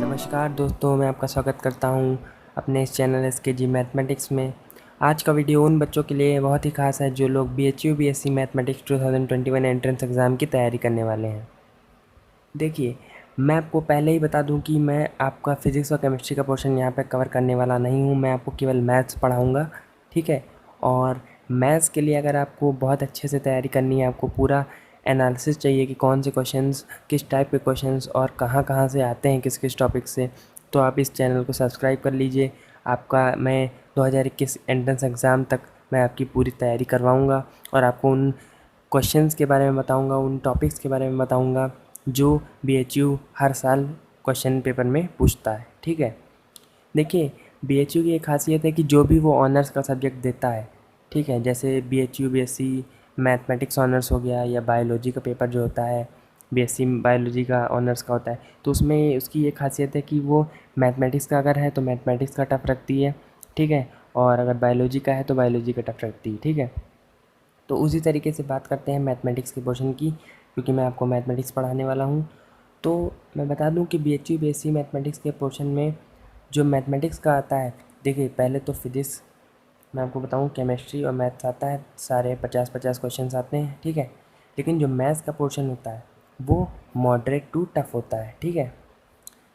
नमस्कार दोस्तों, मैं आपका स्वागत करता हूं अपने इस चैनल SKG मैथमेटिक्स में। आज का वीडियो उन बच्चों के लिए बहुत ही खास है जो लोग BHU BSc mathematics 2021 entrance exam की तैयारी करने वाले हैं। देखिए, मैं आपको पहले ही बता दूं कि मैं आपका फिज़िक्स और केमिस्ट्री का पोर्शन यहाँ पे कवर करने वाला नहीं हूँ। मैं आपको केवल मैथ्स पढ़ाऊँगा, ठीक है। और मैथ्स के लिए अगर आपको बहुत अच्छे से तैयारी करनी है, आपको पूरा एनालिसिस चाहिए कि कौन से क्वेश्चंस, किस टाइप के क्वेश्चंस और कहाँ से आते हैं, किस किस टॉपिक से, तो आप इस चैनल को सब्सक्राइब कर लीजिए। आपका मैं 2021 एंट्रेंस एग्ज़ाम तक मैं आपकी पूरी तैयारी करवाऊँगा और आपको उन क्वेश्चंस के बारे में बताऊँगा, उन टॉपिक्स के बारे में बताऊँगा जो BHU हर साल क्वेश्चन पेपर में पूछता है, ठीक है। देखिए, BHU की एक खासियत है कि जो भी वो ऑनर्स का सब्जेक्ट देता है, ठीक है, जैसे BHU BSc मैथमेटिक्स ऑनर्स हो गया या बायोलॉजी का पेपर जो होता है, BSc बायोलॉजी का ऑनर्स का होता है, तो उसमें उसकी ये खासियत है कि वो मैथमेटिक्स का अगर है तो मैथमेटिक्स का टफ रखती है, ठीक है, और अगर बायोलॉजी का है तो बायोलॉजी का टफ रखती है, ठीक है। तो उसी तरीके से बात करते हैं मैथमेटिक्स के पोर्शन की, क्योंकि मैं आपको मैथमेटिक्स पढ़ाने वाला हूँ। तो मैं बता दूं कि BHU BSc मैथमेटिक्स के पोर्शन में जो मैथमेटिक्स का आता है, देखिए पहले तो फिज़िक्स, मैं आपको बताऊं केमिस्ट्री और मैथ्स आता है, सारे 50-50 क्वेश्चंस आते हैं, ठीक है। लेकिन जो मैथ्स का पोर्शन होता है वो मॉडरेट टू टफ होता है, ठीक है।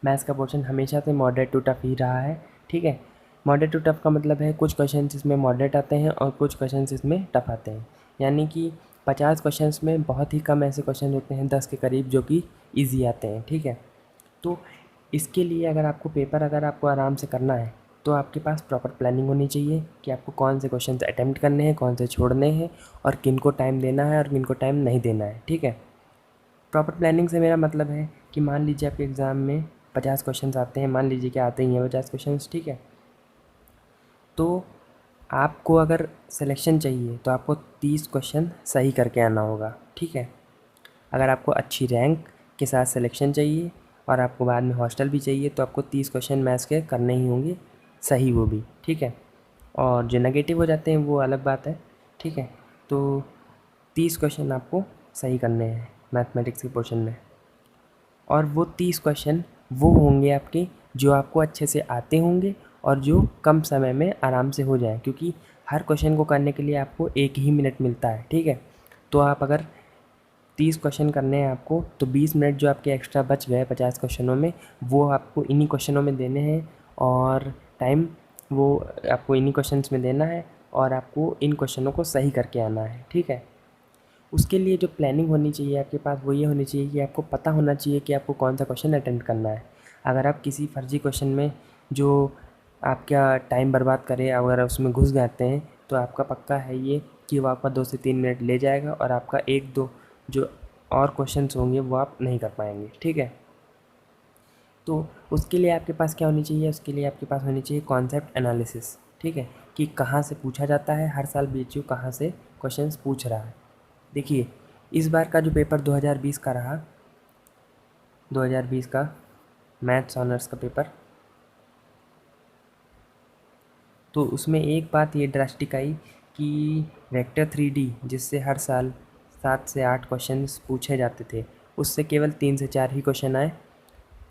मैथ्स का पोर्शन हमेशा से मॉडरेट टू टफ ही रहा है, ठीक है। मॉडरेट टू टफ का मतलब है कुछ क्वेश्चंस इसमें मॉडरेट आते हैं और कुछ क्वेश्चंस इसमें टफ आते हैं। यानी कि 50 क्वेश्चंस में बहुत ही कम ऐसे क्वेश्चन होते हैं, 10 के करीब, जो कि ईजी आते हैं, ठीक है। तो इसके लिए अगर आपको आराम से करना है तो आपके पास प्रॉपर प्लानिंग होनी चाहिए कि आपको कौन से क्वेश्चन अटैम्प्ट करने हैं, कौन से छोड़ने हैं और किन को टाइम देना है और किन को टाइम नहीं देना है, ठीक है। प्रॉपर प्लानिंग से मेरा मतलब है कि मान लीजिए आपके एग्ज़ाम में 50 क्वेश्चंस आते हैं, मान लीजिए कि आते ही हैं 50 क्वेश्चंस, ठीक है। तो आपको अगर सिलेक्शन चाहिए तो आपको 30 क्वेश्चन सही करके आना होगा, ठीक है। अगर आपको अच्छी रैंक के साथ सिलेक्शन चाहिए और आपको बाद में हॉस्टल भी चाहिए तो आपको 30 क्वेश्चन मैथ्स के करने ही होंगे, सही वो भी, ठीक है। और जो नेगेटिव हो जाते हैं वो अलग बात है, ठीक है। तो 30 क्वेश्चन आपको सही करने हैं मैथमेटिक्स के पोर्शन में, और वो 30 क्वेश्चन वो होंगे आपके जो आपको अच्छे से आते होंगे और जो कम समय में आराम से हो जाए, क्योंकि हर क्वेश्चन को करने के लिए आपको 1 ही मिनट मिलता है, ठीक है। तो आप अगर 30 क्वेश्चन करने हैं आपको, तो 20 मिनट जो आपके एक्स्ट्रा बच गए 50 क्वेश्चनों में, वो आपको इन्हीं क्वेश्चनों में देने हैं और टाइम वो आपको इन्हीं क्वेश्चंस में देना है और आपको इन क्वेश्चनों को सही करके आना है, ठीक है। उसके लिए जो प्लानिंग होनी चाहिए आपके पास वो ये होनी चाहिए कि आपको पता होना चाहिए कि आपको कौन सा क्वेश्चन अटेम्प्ट करना है। अगर आप किसी फर्जी क्वेश्चन में जो आपका टाइम बर्बाद करे, अगर उसमें घुस जाते हैं, तो आपका पक्का है ये कि वो आपका 2 से 3 मिनट ले जाएगा और आपका 1-2 जो और क्वेश्चंस होंगे वो आप नहीं कर पाएंगे, ठीक है। तो उसके लिए आपके पास क्या होनी चाहिए, उसके लिए आपके पास होनी चाहिए कॉन्सेप्ट एनालिसिस, ठीक है, कि कहाँ से पूछा जाता है, हर साल BHU कहाँ से क्वेश्चंस पूछ रहा है। देखिए, इस बार का जो पेपर 2020 का रहा, 2020 का मैथ्स ऑनर्स का पेपर, तो उसमें एक बात ये ड्रास्टिक आई कि वेक्टर 3D जिससे हर साल 7 से 8 क्वेश्चंस पूछे जाते थे, उससे केवल 3 से 4 ही क्वेश्चन आए।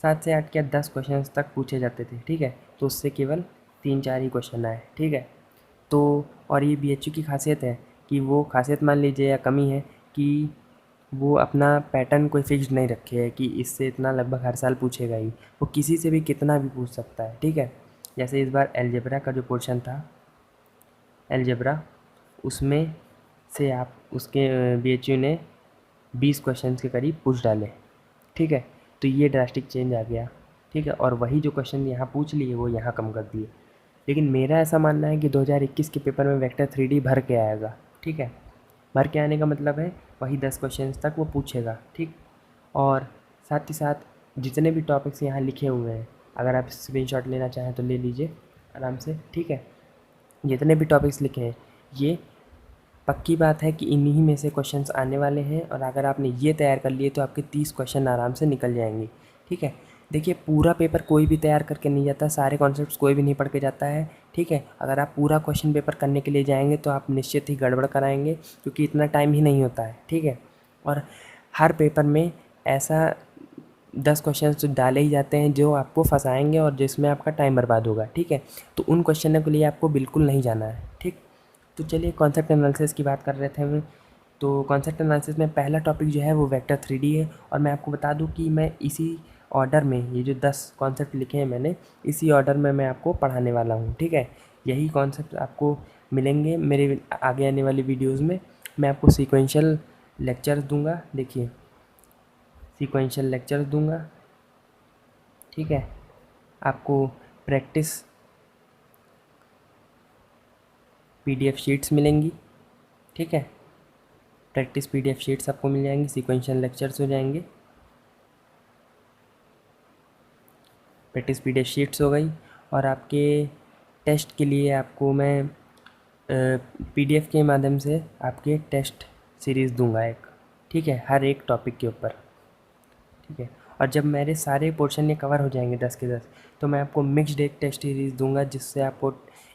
7 से 8 क्या 10 क्वेश्चंस तक पूछे जाते थे, ठीक है, तो उससे केवल 3-4 ही क्वेश्चन आए, ठीक है। तो और ये BHU की खासियत है कि वो खासियत मान लीजिए या कमी है कि वो अपना पैटर्न कोई फिक्स्ड नहीं रखे है कि इससे इतना लगभग हर साल पूछेगा ही, वो किसी से भी कितना भी पूछ सकता है, ठीक है। जैसे इस बार अलजेब्रा का जो पोर्शन था, अलजेब्रा, उसमें से आप उसके BHU ने 20 क्वेश्चंस के करीब पूछ डाले, ठीक है। तो ये ड्रास्टिक चेंज आ गया, ठीक है, और वही जो क्वेश्चन यहाँ पूछ लिए वो यहाँ कम कर दिए। लेकिन मेरा ऐसा मानना है कि 2021 के पेपर में वेक्टर 3D भर के आएगा, ठीक है। भर के आने का मतलब है वही 10 क्वेश्चंस तक वो पूछेगा, ठीक। और साथ ही साथ जितने भी टॉपिक्स यहाँ लिखे हुए हैं, अगर आप स्क्रीनशॉट लेना चाहें तो ले लीजिए आराम से, ठीक है। जितने भी टॉपिक्स लिखे हैं ये पक्की बात है कि इन्हीं में से क्वेश्चंस आने वाले हैं, और अगर आपने ये तैयार कर लिए तो आपके 30 क्वेश्चन आराम से निकल जाएंगे, ठीक है। देखिए, पूरा पेपर कोई भी तैयार करके नहीं जाता, सारे कॉन्सेप्ट्स कोई भी नहीं पढ़ के जाता है, ठीक है। अगर आप पूरा क्वेश्चन पेपर करने के लिए जाएंगे तो आप निश्चित ही गड़बड़ कराएंगे, क्योंकि इतना टाइम ही नहीं होता है, ठीक है। और हर पेपर में ऐसा 10 क्वेश्चन तो डाले ही जाते हैं जो आपको फंसाएंगे और जिसमें आपका टाइम बर्बाद होगा, ठीक है। तो उन क्वेश्चनों के लिए आपको बिल्कुल नहीं जाना है, ठीक। तो चलिए कॉन्सेप्ट एनालिसिस की बात कर रहे थे हम। तो कॉन्सेप्ट एनालिसिस में पहला टॉपिक जो है वो वेक्टर 3D है। और मैं आपको बता दूं कि मैं इसी ऑर्डर में, ये जो 10 कॉन्सेप्ट लिखे हैं मैंने, इसी ऑर्डर में मैं आपको पढ़ाने वाला हूँ, ठीक है। यही कॉन्सेप्ट आपको मिलेंगे मेरे आगे आने वाली वीडियोज़ में। मैं आपको सीक्वेंशियल लेक्चर्स दूंगा, देखिए सीक्वेंशियल लेक्चर्स दूंगा, ठीक है। आपको प्रैक्टिस PDF शीट्स मिलेंगी, ठीक है। प्रैक्टिस PDF शीट्स आपको मिल जाएंगी, सीक्वेंशियल लेक्चर्स हो जाएंगे। प्रैक्टिस PDF शीट्स हो गई। और आपके टेस्ट के लिए आपको मैं PDF के माध्यम से आपके टेस्ट सीरीज़ दूंगा एक, ठीक है, हर एक टॉपिक के ऊपर, ठीक है। और जब मेरे सारे पोर्शन ये कवर हो जाएंगे 10 के 10, तो मैं आपको मिक्स्ड एक टेस्ट सीरीज़ दूंगा, जिससे आपको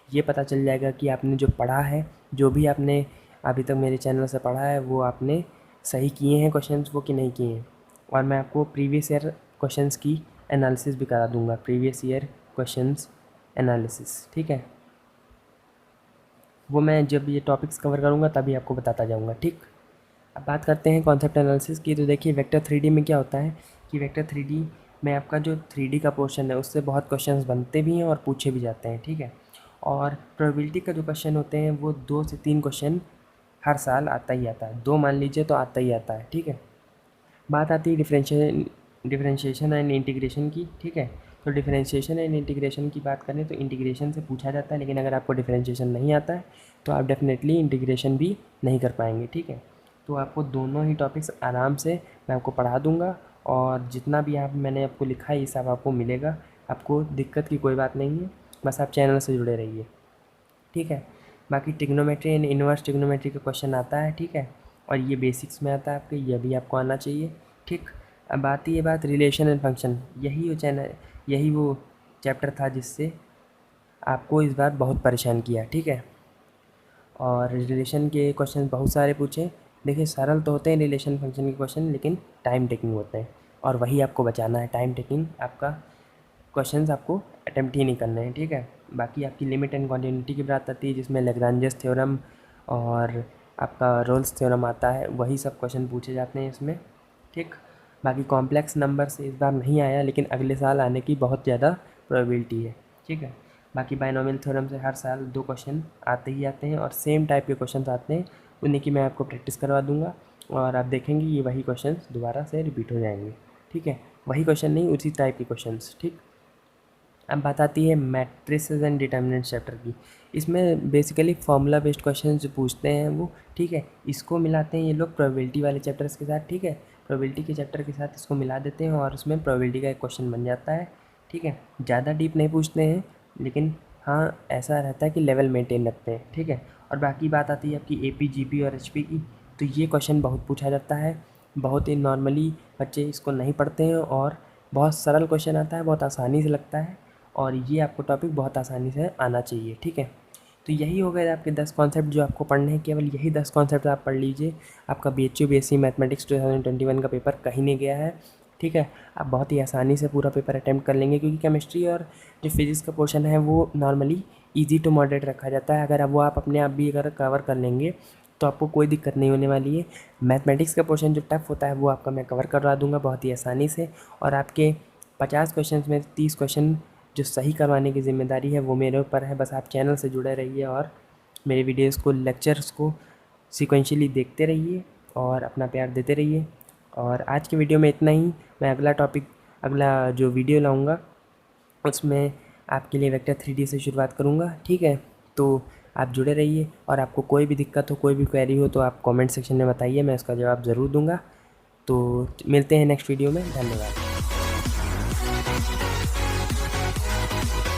ये पता चल जाएगा कि आपने जो पढ़ा है, जो भी आपने अभी तक मेरे चैनल से पढ़ा है, वो आपने सही किए हैं क्वेश्चंस वो कि नहीं किए हैं। और मैं आपको प्रीवियस ईयर क्वेश्चंस की एनालिसिस भी करा दूंगा, प्रीवियस ईयर क्वेश्चंस एनालिसिस, ठीक है। वो मैं जब ये टॉपिक्स कवर करूँगा तभी आपको बताता जाऊँगा, ठीक। अब बात करते हैं कॉन्सेप्ट एनालिसिस की। तो देखिए वेक्टर 3D में क्या होता है कि वेक्टर 3D में आपका जो 3D का पोर्शन है उससे बहुत क्वेश्चंस बनते भी हैं और पूछे भी जाते हैं, ठीक है। और प्रोबेबिलिटी का जो क्वेश्चन होते हैं वो 2 से 3 क्वेश्चन हर साल आता ही आता है, 2 मान लीजिए तो आता ही आता है, ठीक है। बात आती है डिफरेंशिएशन एंड इंटीग्रेशन की, ठीक है। तो डिफरेंशिएशन एंड इंटीग्रेशन की बात करें तो इंटीग्रेशन से पूछा जाता है, लेकिन अगर आपको डिफरेंशिएशन नहीं आता है तो आप डेफिनेटली इंटीग्रेशन भी नहीं कर पाएंगे, ठीक है। तो आपको दोनों ही टॉपिक्स आराम से मैं आपको पढ़ा दूंगा, और जितना भी मैंने आपको लिखा है ये सब आपको मिलेगा, आपको दिक्कत की कोई बात नहीं है, बस आप चैनल से जुड़े रहिए, ठीक है। बाकी ट्रिग्नोमेट्री एंड इन्वर्स ट्रिग्नोमेट्री का क्वेश्चन आता है, ठीक है। और ये बेसिक्स में आता है आपके, ये भी आपको आना चाहिए, ठीक। अब आती है बात रिलेशन एंड फंक्शन, यही वो चैप्टर था जिससे आपको इस बार बहुत परेशान किया, ठीक है। और रिलेशन के क्वेश्चन बहुत सारे पूछे। देखिए सरल तो होते हैं रिलेशन फंक्शन के क्वेश्चन, लेकिन टाइम टेकिंग होते हैं, और वही आपको बचाना है, टाइम टेकिंग आपका क्वेश्चंस आपको अटेम्प्ट ही नहीं करने हैं, ठीक है। बाकी आपकी लिमिट एंड कॉन्टिन्यूटी की बात आती है, जिसमें लैग्रांजेस थ्योरम और आपका रोल्स थ्योरम आता है, वही सब क्वेश्चन पूछे जाते हैं इसमें, ठीक। बाकी कॉम्प्लेक्स नंबर से इस बार नहीं आया, लेकिन अगले साल आने की बहुत ज़्यादा प्रोबेबिलिटी है, ठीक है। बाकी बायनोमियल थ्योरम से हर साल 2 क्वेश्चन आते ही आते हैं, और सेम टाइप के क्वेश्चन आते हैं, उन्हीं की मैं आपको प्रैक्टिस करवा दूंगा, और आप देखेंगे ये वही क्वेश्चन दोबारा से रिपीट हो जाएंगे, ठीक है। वही क्वेश्चन नहीं, उसी टाइप के क्वेश्चन, ठीक। अब बात आती है मैट्रिसेस एंड डिटर्मिनेंट चैप्टर की। इसमें बेसिकली फार्मूला बेस्ड क्वेश्चन जो पूछते हैं वो, ठीक है, इसको मिलाते हैं ये लोग प्रोबेबिलिटी वाले चैप्टर्स के साथ, ठीक है। प्रोबेबिलिटी के चैप्टर के साथ इसको मिला देते हैं और उसमें प्रोबेबिलिटी का एक क्वेश्चन बन जाता है, ठीक है। ज़्यादा डीप नहीं पूछते हैं, लेकिन हाँ ऐसा रहता है कि लेवल मेंटेन रखते हैं, ठीक है। और बाकी बात आती है आपकी AP GP और HP की। तो ये क्वेश्चन बहुत पूछा जाता है, बहुत ही नॉर्मली बच्चे इसको नहीं पढ़ते हैं, और बहुत सरल क्वेश्चन आता है, बहुत आसानी से लगता है, और ये आपको टॉपिक बहुत आसानी से आना चाहिए, ठीक है। तो यही हो गए आपके 10 कॉन्सेप्ट जो आपको पढ़ने हैं, केवल यही 10 कॉन्सेप्ट आप पढ़ लीजिए, आपका BHU BSc मैथमेटिक्स 2021 का पेपर कहीं नहीं गया है, ठीक है। आप बहुत ही आसानी से पूरा पेपर अटैम्प्ट कर लेंगे, क्योंकि केमिस्ट्री और जो फिज़िक्स का पोर्शन है वो नॉर्मली ईजी टू मॉडरेट रखा जाता है। अगर वो आप अपने आप भी अगर कवर कर लेंगे तो आपको कोई दिक्कत नहीं होने वाली है। मैथमेटिक्स का पोर्शन जो टफ होता है वो आपका मैं कवर करवा दूंगा बहुत ही आसानी से, और आपके 50 क्वेश्चन में 30 क्वेश्चन जो सही करवाने की ज़िम्मेदारी है वो मेरे ऊपर है। बस आप चैनल से जुड़े रहिए और मेरे वीडियोस को, लेक्चर्स को सीक्वेंशियली देखते रहिए और अपना प्यार देते रहिए। और आज की वीडियो में इतना ही। मैं अगला जो वीडियो लाऊंगा उसमें आपके लिए वेक्टर 3D से शुरुआत करूंगा, ठीक है। तो आप जुड़े रहिए, और आपको कोई भी दिक्कत हो, कोई भी क्वेरी हो तो आप कमेंट सेक्शन में बताइए, मैं उसका जवाब ज़रूर दूंगा। तो मिलते हैं नेक्स्ट वीडियो में, धन्यवाद।